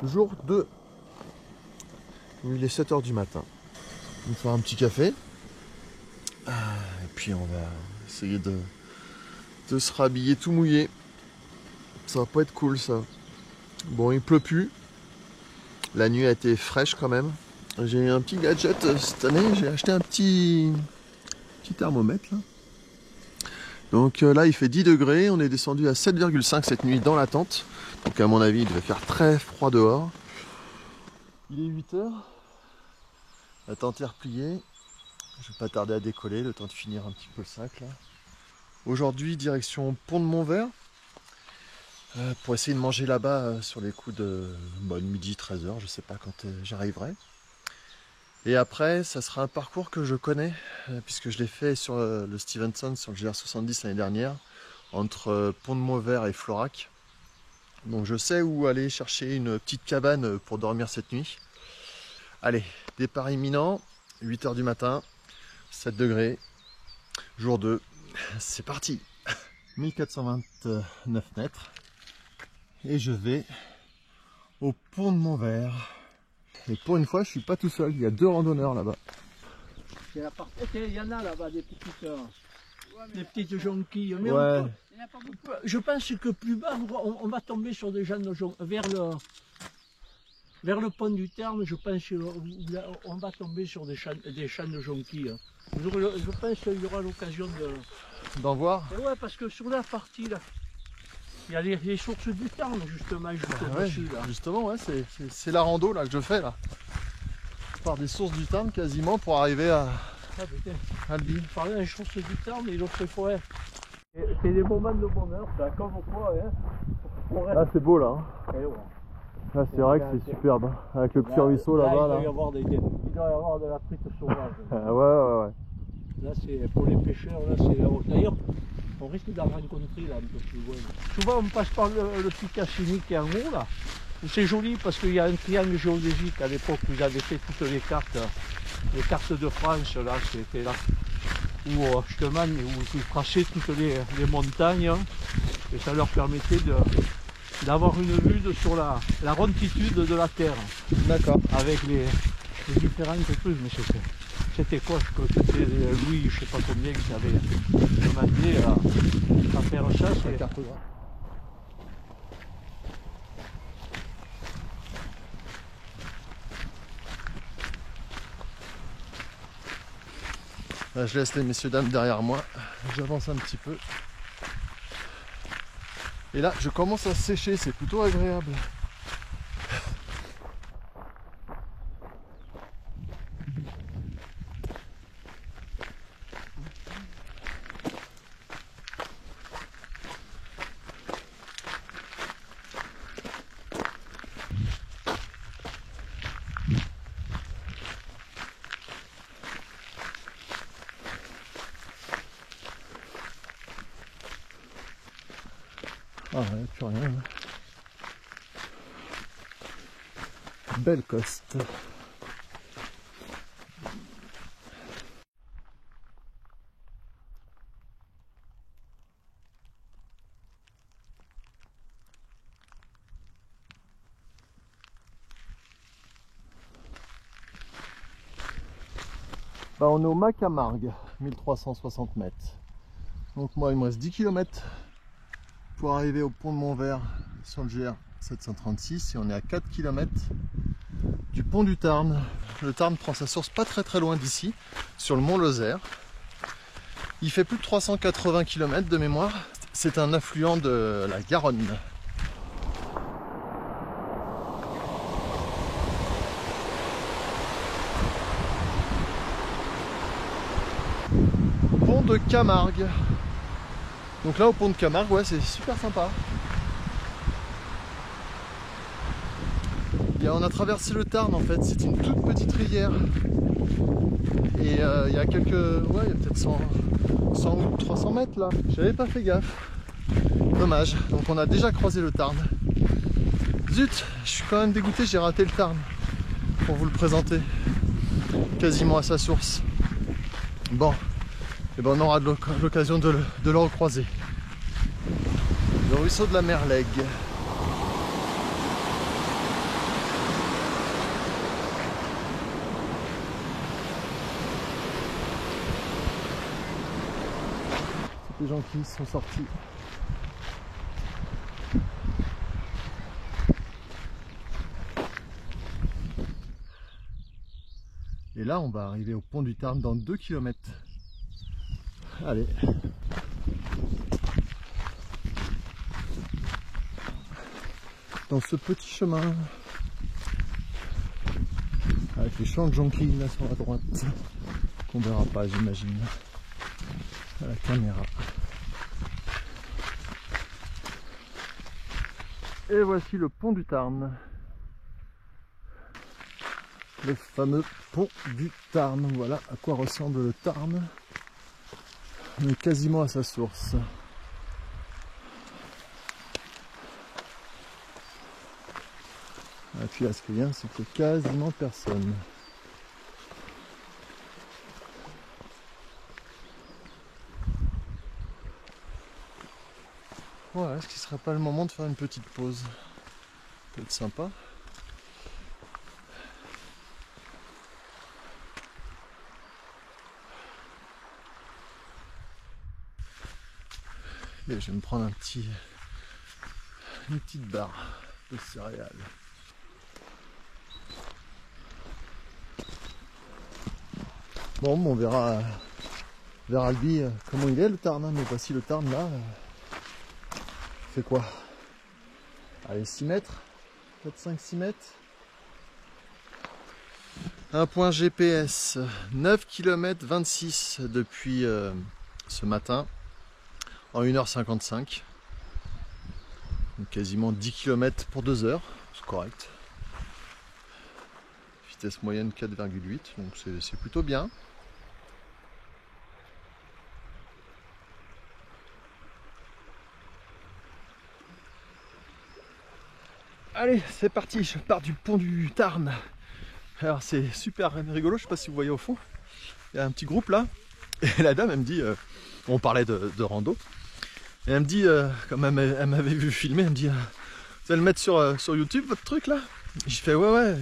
Jour 2. Il est 7 h du matin. On va faire un petit café. Et puis on va essayer de se rhabiller tout mouillé. Ça va pas être cool ça. Bon, il pleut plus. La nuit a été fraîche quand même. J'ai un petit gadget cette année. J'ai acheté un petit thermomètre là. Donc là il fait 10 degrés. On est descendu à 7,5 cette nuit dans la tente. Donc à mon avis il devait faire très froid dehors. Il est 8 h. La tente est repliée. Je vais pas tarder à décoller, le temps de finir un petit peu le sac là. Aujourd'hui, direction Pont de Montvert. Pour essayer de manger là-bas sur les coups de midi, 13 h, je sais pas quand j'arriverai. Et après, ça sera un parcours que je connais, puisque je l'ai fait sur le Stevenson, sur le GR70 l'année dernière, entre Pont de Montvert et Florac. Donc je sais où aller chercher une petite cabane pour dormir cette nuit. Allez, départ imminent, 8 h du matin, 7 degrés, jour 2, c'est parti. 1429 mètres et je vais au Pont de Montvert. Et pour une fois, je suis pas tout seul, il y a 2 randonneurs là-bas. Il y en a là-bas des petites jonquilles. Mais ouais. Je pense que plus bas, on va tomber sur des gens de vers le pont du Terme. Je pense qu'on va tomber sur des champs de jonquilles. Je pense qu'il y aura l'occasion d'en voir. Et ouais, parce que sur la partie là, il y a les sources du Terme justement. Ouais, dessus, là. Justement, ouais, c'est la rando là que je fais là. Je pars des sources du Tarn quasiment pour arriver à Albi. Je parlais des sources du Terme et l'autre fois. C'est des moments de bonheur, ça comme quoi. Hein. Là c'est beau là. Hein. Ouais. Là c'est vrai que c'est superbe. Hein. Avec le petit ruisseau là-bas. Il doit y avoir de la truite sauvage. ouais. Là c'est pour les pêcheurs, là c'est. D'ailleurs, on risque d'en rencontrer là un peu plus loin. Souvent on passe par le petit Cassini qui est en haut là. C'est joli parce qu'il y a un triangle géodésique à l'époque où ils avaient fait toutes les cartes de France là, c'était là. Où justement où ils traçaient toutes les montagnes hein, et ça leur permettait d'avoir une vue sur la ronditude de la Terre. D'accord. Avec les différentes trucs, mais c'était quoi? C'était Louis, je sais pas combien, qui avait demandé à faire ça. C'est cartographe. Là, je laisse les messieurs dames derrière moi, j'avance un petit peu. Et là, je commence à sécher, c'est plutôt agréable. Ah ouais, plus rien. Belle coste. Bah, on est au Macamargue, 1360 mètres. Donc moi il me reste 10 km pour arriver au Pont de Montvert sur le GR 736 et on est à 4 km du pont du Tarn. Le Tarn prend sa source pas très loin d'ici, sur le mont Lozère. Il fait plus de 380 km de mémoire. C'est un affluent de la Garonne. Pont de Camargue. Donc là au pont de Camargue, ouais, c'est super sympa. Et on a traversé le Tarn en fait, c'est une toute petite rivière. Et il y a quelques. Ouais, il y a peut-être 100 ou 300 mètres là. J'avais pas fait gaffe. Dommage. Donc on a déjà croisé le Tarn. Zut, je suis quand même dégoûté, j'ai raté le Tarn pour vous le présenter. Quasiment à sa source. Bon. Et ben on aura l'occasion de le recroiser. Le ruisseau de la Merlègue. les gens qui sont sortis. Et là, on va arriver au pont du Tarn dans 2 km. Allez. Dans ce petit chemin, avec les champs de jonquilles là sur la droite, qu'on verra pas, j'imagine, à la caméra. Et voici le pont du Tarn. Le fameux pont du Tarn. Voilà à quoi ressemble le Tarn. On est quasiment à sa source. Et puis là, ce qui est bien, c'est qu'il n'y a quasiment personne. Voilà, est-ce qu'il ne serait pas le moment de faire une petite pause? Ça peut être sympa. Et je vais me prendre une petite barre de céréales. Bon, on verra vers Albi comment il est le Tarn, mais voici le Tarn là. Fait quoi? Allez, 6 mètres, peut-être 5-6 mètres. Un point GPS, 9 km 26 depuis ce matin, en 1h55. Donc quasiment 10 km pour 2 heures, c'est correct. Vitesse moyenne 4,8, donc c'est plutôt bien. Allez, c'est parti, je pars du pont du Tarn. Alors c'est super rigolo, je sais pas si vous voyez au fond, il y a un petit groupe là, et la dame elle me dit, on parlait de rando, et elle me dit, comme elle m'avait vu filmer, elle me dit, vous allez le mettre sur YouTube votre truc là? Je fais ouais,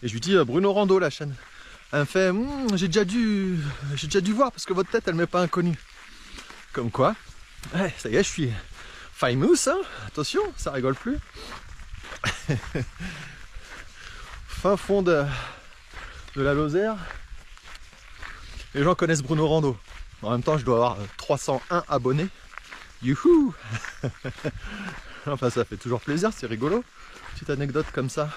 et je lui dis Bruno Rando la chaîne. Elle me fait, j'ai déjà dû voir parce que votre tête elle m'est pas inconnue. Comme quoi, ouais, ça y est, je suis famous, hein, attention, ça rigole plus. Fin fond de la Lozère, les gens connaissent Bruno Rando. En même temps, je dois avoir 301 abonnés. Youhou. Enfin, ça fait toujours plaisir, c'est rigolo. Petite anecdote comme ça.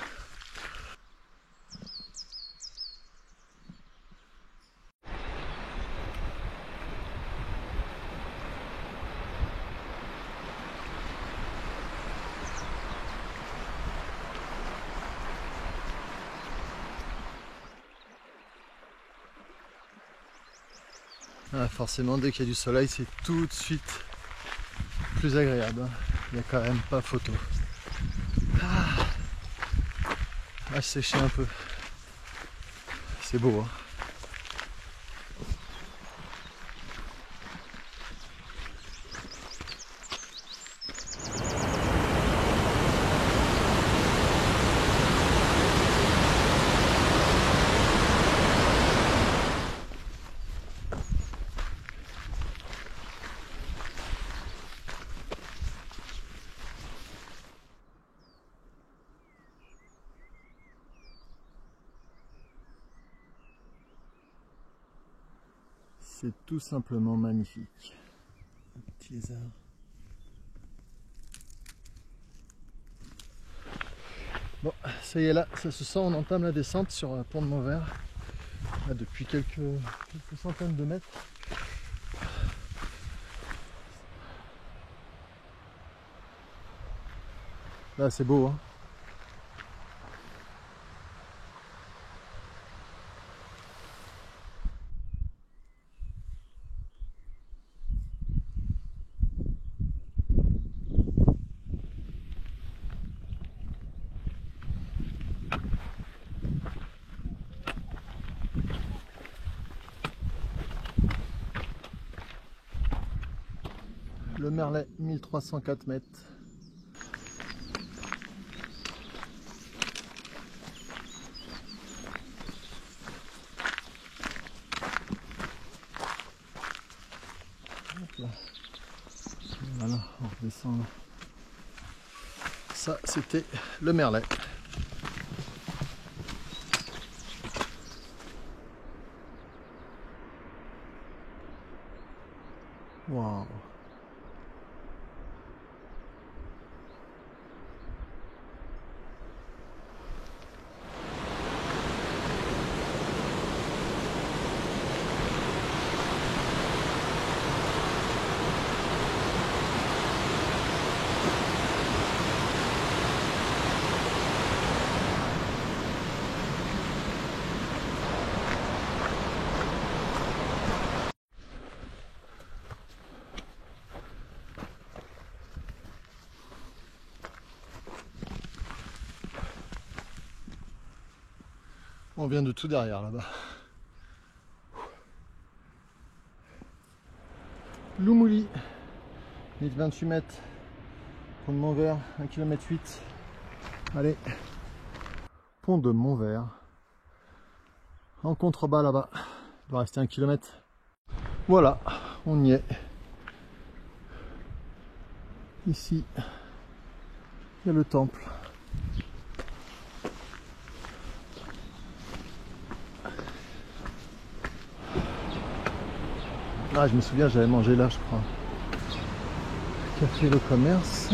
Ah, forcément, dès qu'il y a du soleil, c'est tout de suite plus agréable. Il n'y a quand même pas photo. Je séchais un peu. C'est beau, hein. C'est tout simplement magnifique. Un petit lézard. Bon, ça y est là, ça se sent, on entame la descente sur le pont de Mauvert. Là, depuis quelques centaines de mètres. Là c'est beau, hein. Le Merlet, 1304 mètres. Hop là. Voilà, on redescend. Ça, c'était le merlet. Waouh! On vient de tout derrière là-bas. Loumouli, 28 mètres. Pont de Montvert, 1,8 km. Allez. Pont de Montvert. En contrebas là-bas. Il doit rester 1 km. Voilà, on y est. Ici, il y a le temple. Ah, je me souviens, j'avais mangé là, je crois. Café Le Commerce.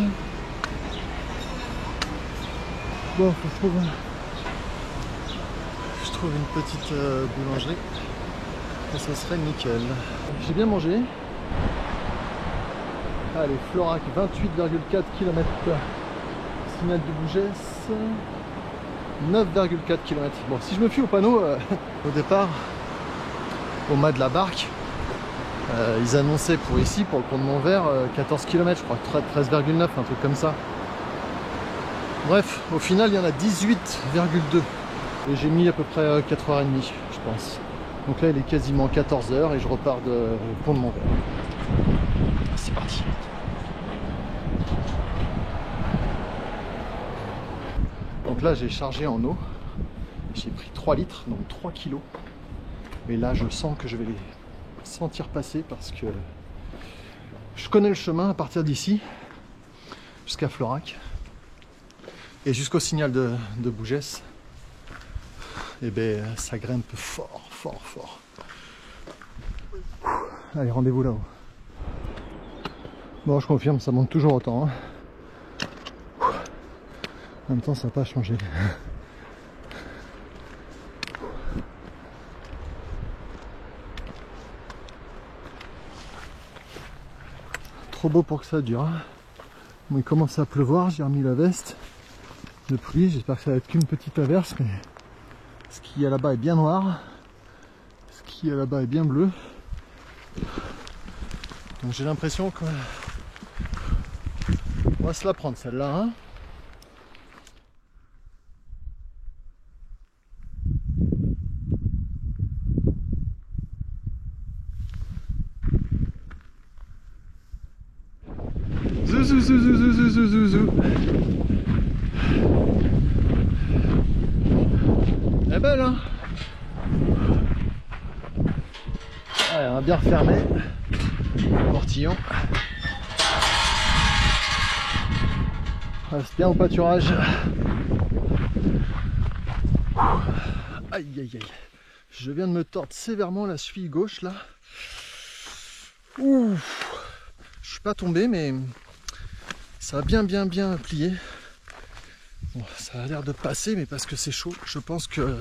Bon, je trouve une petite boulangerie. Et ça serait nickel. J'ai bien mangé. Allez, Florac, 28,4 km. Signal du Bougès, 9,4 km. Bon, si je me fie au panneau, au départ, au mât de la barque, ils annonçaient pour ici, pour le pont de Montvert, 14 km, je crois, 13,9, un truc comme ça. Bref, au final, il y en a 18,2. Et j'ai mis à peu près 4h30, je pense. Donc là, il est quasiment 14h et je repars de pont de Montvert. C'est parti. Donc là, j'ai chargé en eau. J'ai pris 3 litres, donc 3 kilos. Et là, je sens que je vais les sentir passer parce que je connais le chemin à partir d'ici jusqu'à Florac et jusqu'au signal de Bougès. Et ben ça grimpe fort, fort, fort. Allez, rendez-vous là-haut. Bon, je confirme, ça monte toujours autant. Hein. En même temps, ça n'a pas changé. Trop beau pour que ça dure. Hein. Bon, il commence à pleuvoir, j'ai remis la veste de pluie. J'espère que ça va être qu'une petite averse, mais ce qu'il y a là-bas est bien noir. Ce qu'il y a là-bas est bien bleu. Donc j'ai l'impression qu'on va se la prendre celle-là. Hein. Zou zou zou zou zou zou zou zou. Elle est belle, hein. Allez, on va bien refermer le portillon. Reste bien au pâturage. Aïe aïe aïe. Je viens de me tordre sévèrement la cheville gauche là. Ouh. Je suis pas tombé, mais ça a bien plié. Bon, ça a l'air de passer, mais parce que c'est chaud. Je pense que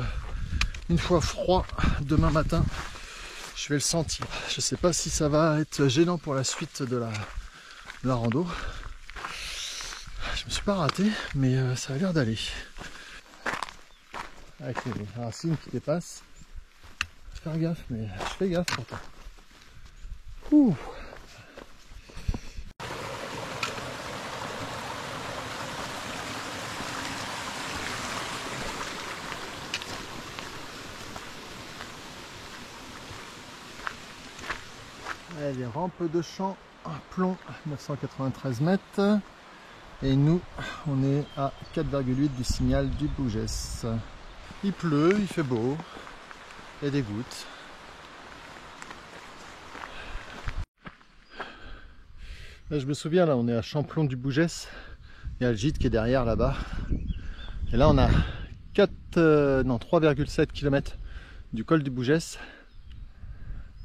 une fois froid, demain matin, je vais le sentir. Je sais pas si ça va être gênant pour la suite de la rando. Je me suis pas raté, mais ça a l'air d'aller. Avec les racines qui dépassent. Faire gaffe, mais je fais gaffe pourtant. Ouh. Allez, les rampes de champ, plomb, 993 mètres. Et nous, on est à 4,8 du signal du Bougès. Il pleut, il fait beau, il y a des gouttes. Là, je me souviens, là on est à Champlon du Bougès. Il y a le gîte qui est derrière là-bas. Et là on a 3,7 km du col du Bougès.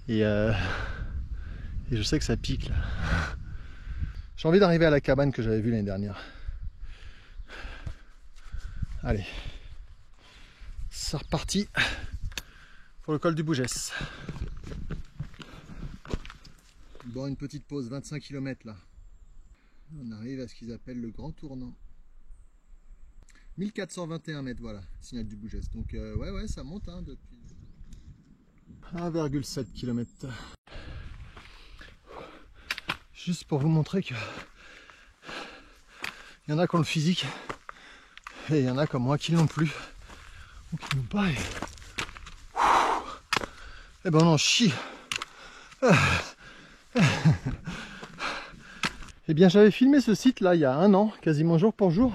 Et je sais que ça pique là. J'ai envie d'arriver à la cabane que j'avais vue l'année dernière. Allez, c'est reparti pour le col du Bougès. Bon, une petite pause, 25 km là. On arrive à ce qu'ils appellent le grand tournant. 1421 mètres, voilà, signal du Bougès. Donc ouais, ça monte hein, depuis 1,7 km. Juste pour vous montrer que il y en a qui ont le physique et il y en a comme moi qui l'ont plus ou qui n'ont pas. Et ben on en chie. Eh bien j'avais filmé ce site là il y a un an, quasiment jour pour jour.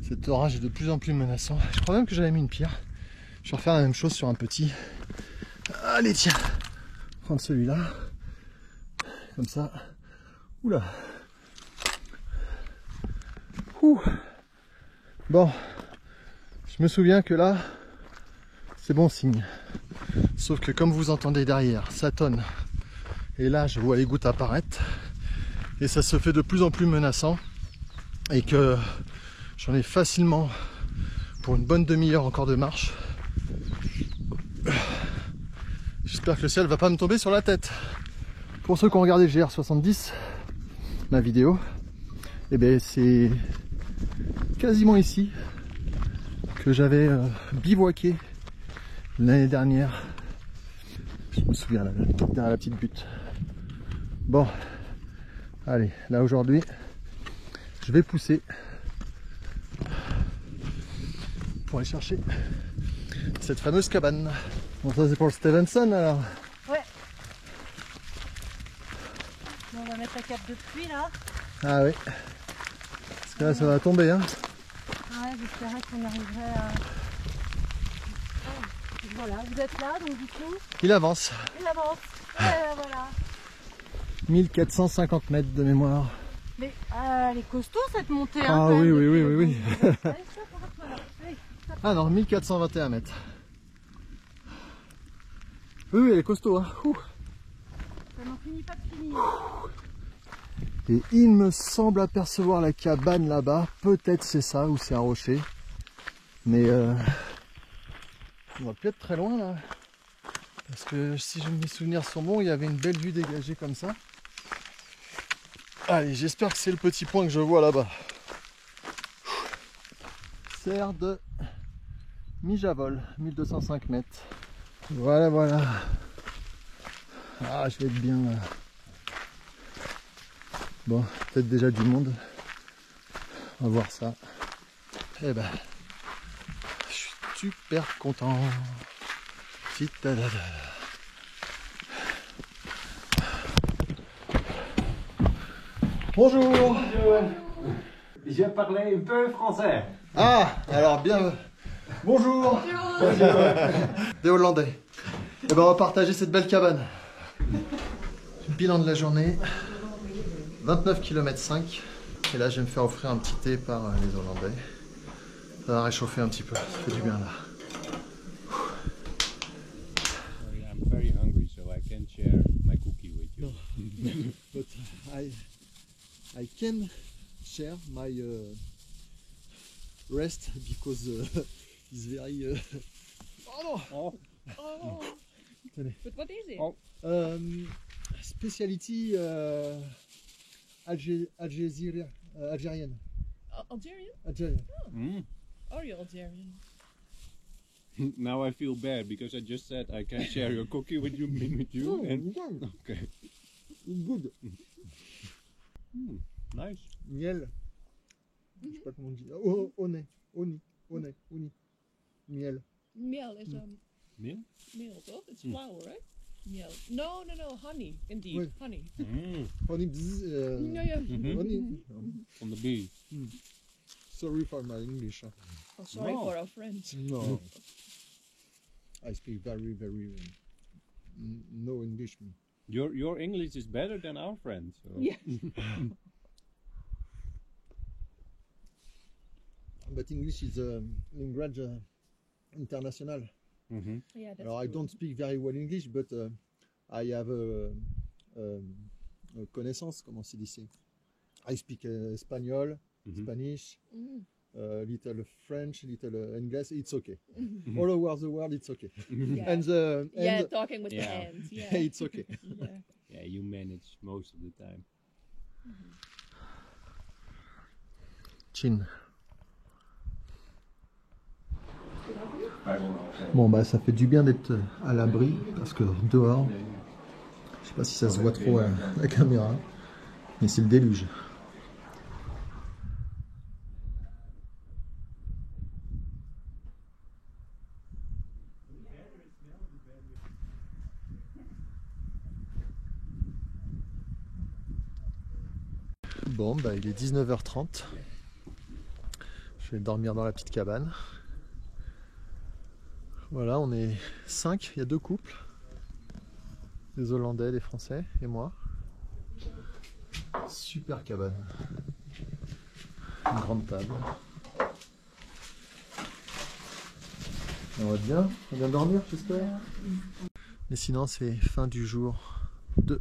Cet orage est de plus en plus menaçant. Je crois même que j'avais mis une pierre. Je vais refaire la même chose sur un petit. Allez tiens, prendre celui-là. Comme ça. Oula. Ouh. Bon. Je me souviens que là, c'est bon signe. Sauf que comme vous entendez derrière, ça tonne. Et là, je vois les gouttes apparaître. Et ça se fait de plus en plus menaçant. Et que j'en ai facilement pour une bonne demi-heure encore de marche. J'espère que le ciel va pas me tomber sur la tête. Pour ceux qui ont regardé GR70, ma vidéo, et bien c'est quasiment ici que j'avais bivouaqué l'année dernière. Je me souviens là, derrière la petite butte. Bon, allez, là aujourd'hui, je vais pousser pour aller chercher cette fameuse cabane. Bon, ça c'est pour le Stevenson alors. Ouais. Bon, on va mettre la cape de pluie là. Ah oui. Parce que là ça va tomber hein. Ouais, j'espérais qu'on arriverait à... Ah, voilà, vous êtes là donc du coup. Il avance. Il avance. Ouais, voilà. 1450 mètres de mémoire. Mais elle est costaud cette montée. Ah hein, oui, quand oui, même, oui, depuis oui, le oui. bon. Allez, stop, on reste là. Allez, stop. Ah non, 1421 mètres. Oui, oui, elle est costaud. Hein. Ouh. Ça n'en finit pas de finir. Et il me semble apercevoir la cabane là-bas. Peut-être c'est ça ou c'est un rocher. Mais on va plus être très loin là. Parce que si mes souvenirs sont bons, il y avait une belle vue dégagée comme ça. Allez, j'espère que c'est le petit point que je vois là-bas. Serre de Mijavol, 1205 mètres. Voilà, voilà. Ah, je vais être bien là. Bon, peut-être déjà du monde. On va voir ça. Eh ben, je suis super content. Bonjour. Je parlais un peu français. Ah, alors bien. Bonjour. Des Hollandais. Et ben on va partager cette belle cabane. Bilan de la journée. 29 km 5. Et là je vais me faire offrir un petit thé par les Hollandais. Ça va réchauffer un petit peu. Ça fait du bien là. Sorry, I'm very hungry, so I can't share my cookie with you. No. But I can share my rest because it's very. Oh no! Oh, Tenez. but what is it? Oh. Spécialité algérienne. Algerian? Algérienne. Mm. Are you Algerian? Now I feel bad because I just said I can't share your cookie with you. No, And you can. okay, It's good. nice. Miel. Je sais pas comment on dit. Oh, oni. Miel. Miel is Meal? meal, toch? It's flour, right? Miel. No, honey. Indeed, Wait. honey. Honey. Bzz, Yeah, yeah. Mhm. honey. From the bee. Sorry for my English. Oh, sorry No. for our friends. No. I speak very no English. Your English is better than our friends. So. Yeah. But English is a language international. Yeah, that's Alors, I true. don't speak very well English, but I have a connaissance, comment c'est dit. I speak Espanol, Spanish, little French, little English. It's okay. All over the world, it's okay. Yeah. And Yeah, talking with the Yeah. hands. yeah, Yeah. it's okay. Yeah. Yeah, you manage most of the time. Chin. Bon bah ça fait du bien d'être à l'abri parce que dehors, je sais pas si ça se voit trop à la caméra, mais c'est le déluge. Bon bah il est 19h30. Je vais dormir dans la petite cabane. Voilà, on est 5, il y a 2 couples. Des Hollandais, des Français et moi. Super cabane. Une grande table. On va bien dormir, j'espère. Mais sinon, c'est fin du jour 2.